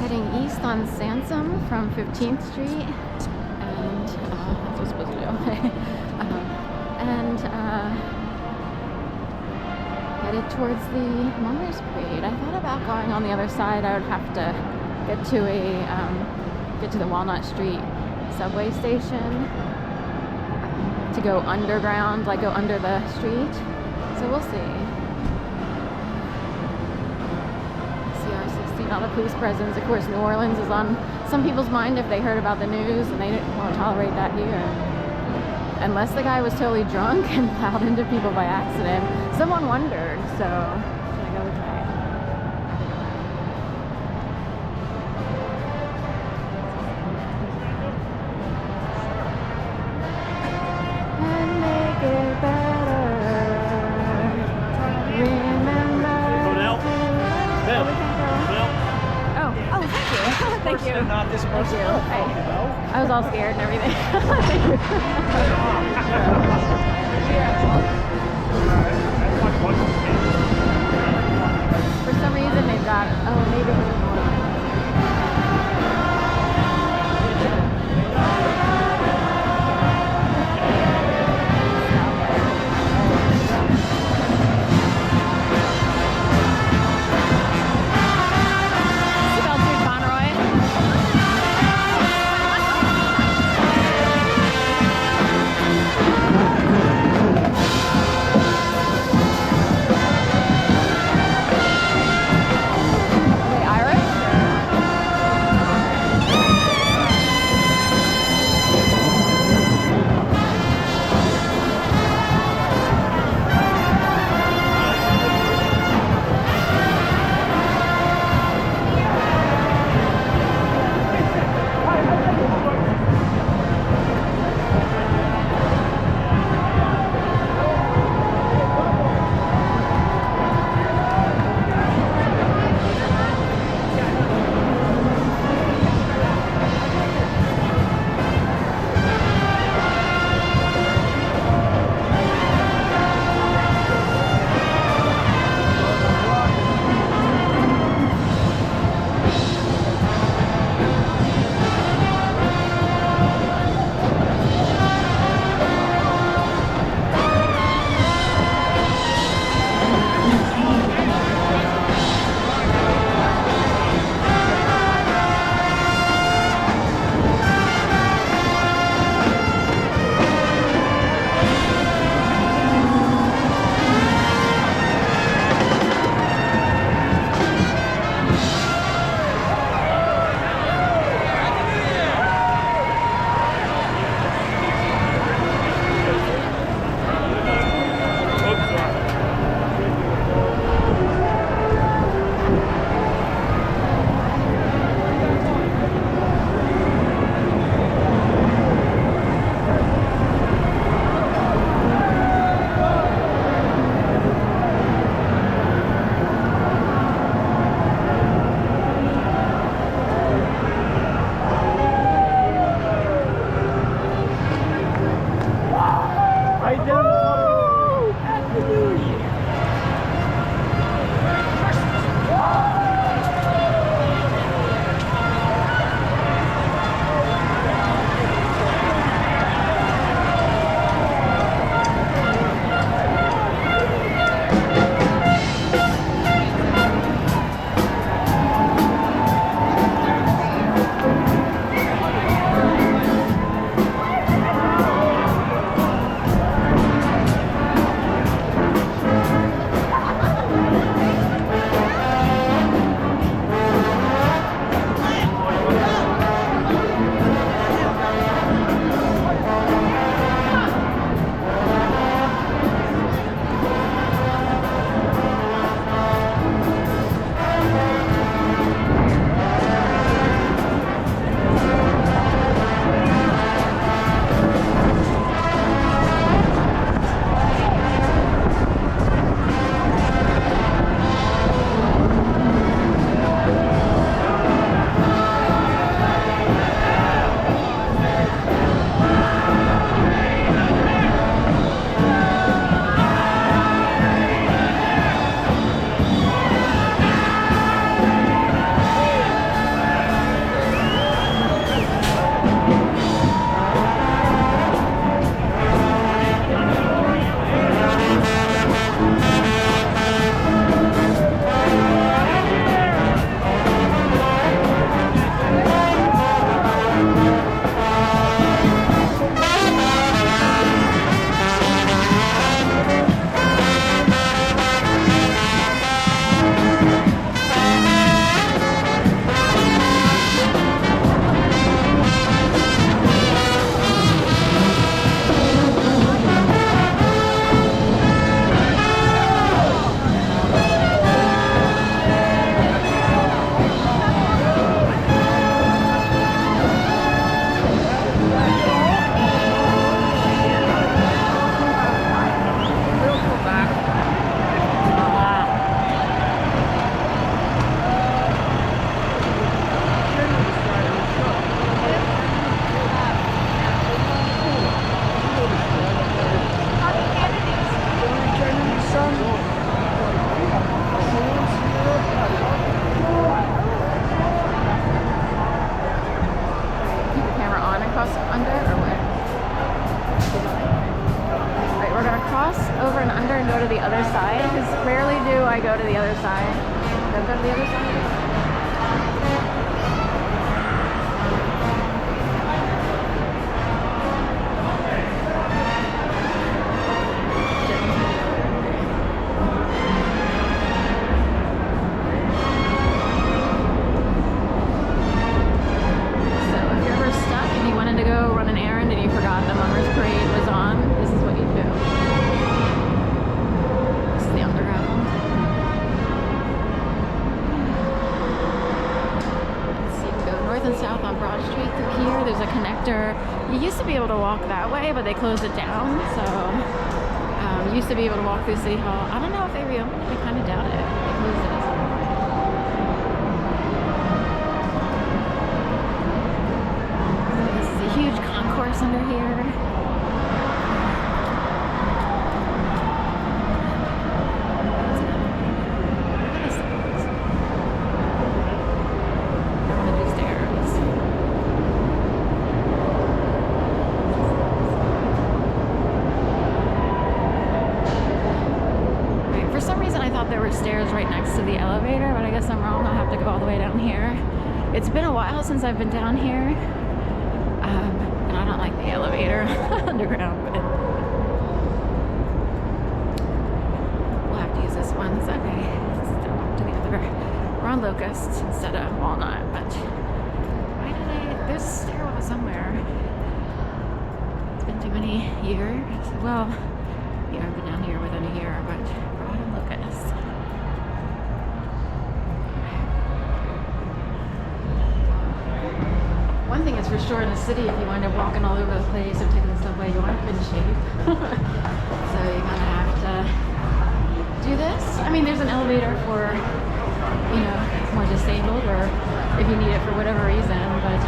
heading east on Sansom from 15th Street, and that's what we're supposed to do. And headed towards the Mummer'S parade. I thought about going on the other side. I would have to get to the Walnut Street subway station to go underground, like go under the street. So we'll see. CR16, all the police presence. Of course, New Orleans is on some people's mind if they heard about the news, and they won't tolerate that here. Unless the guy was totally drunk and plowed into people by accident. Someone wondered, so should I go with that? And make it better. Remember. Oh, thank you. Thank you. Not this person. I was all scared and everything. Thank you. For some reason they've got, maybe. other side. Go to the other side. You used to be able to walk that way, but they closed it down. So you used to be able to walk through City Hall. I don't know if they reopened it. I kind of doubt it. They closed it. This is a huge concourse under here. Stairs right next to the elevator, but I guess I'm wrong. I'll have to go all the way down here. It's been a while since I've been down here, and I don't like the elevator underground, but we'll have to use this one. It's okay. Let's go up to the other. We're on Locust instead of Walnut, but why did there's a stairwell somewhere. It's been too many years. Well, yeah, I've been down here within a year, but we're on Locust. One thing is for sure in the city, if you wind up walking all over the place or taking the subway, you wind up in shape. So you kind of have to do this. I mean, there's an elevator for, more disabled or if you need it for whatever reason, but